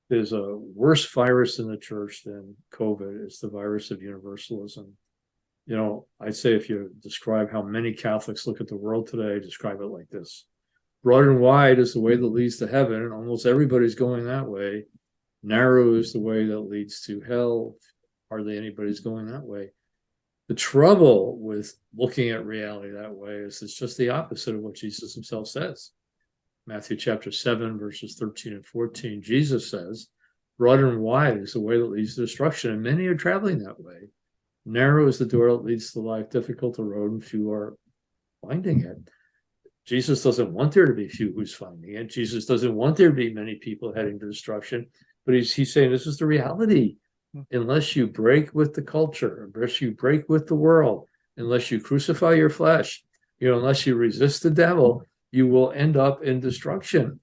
there's a worse virus in the church than COVID. It's the virus of universalism. I'd say if you describe how many Catholics look at the world today, describe it like this. Broad and wide is the way that leads to heaven, and almost everybody's going that way. Narrow is the way that leads to hell. Hardly anybody's going that way. The trouble with looking at reality that way is it's just the opposite of what Jesus himself says. Matthew chapter 7, verses 13 and 14, Jesus says, broad and wide is the way that leads to destruction, and many are traveling that way. Narrow is the door that leads to life, difficult the road, and few are finding it. Jesus doesn't want there to be few who's finding it. Jesus doesn't want there to be many people heading to destruction, but he's saying this is the reality. Unless you break with the culture, unless you break with the world, unless you crucify your flesh, unless you resist the devil, you will end up in destruction.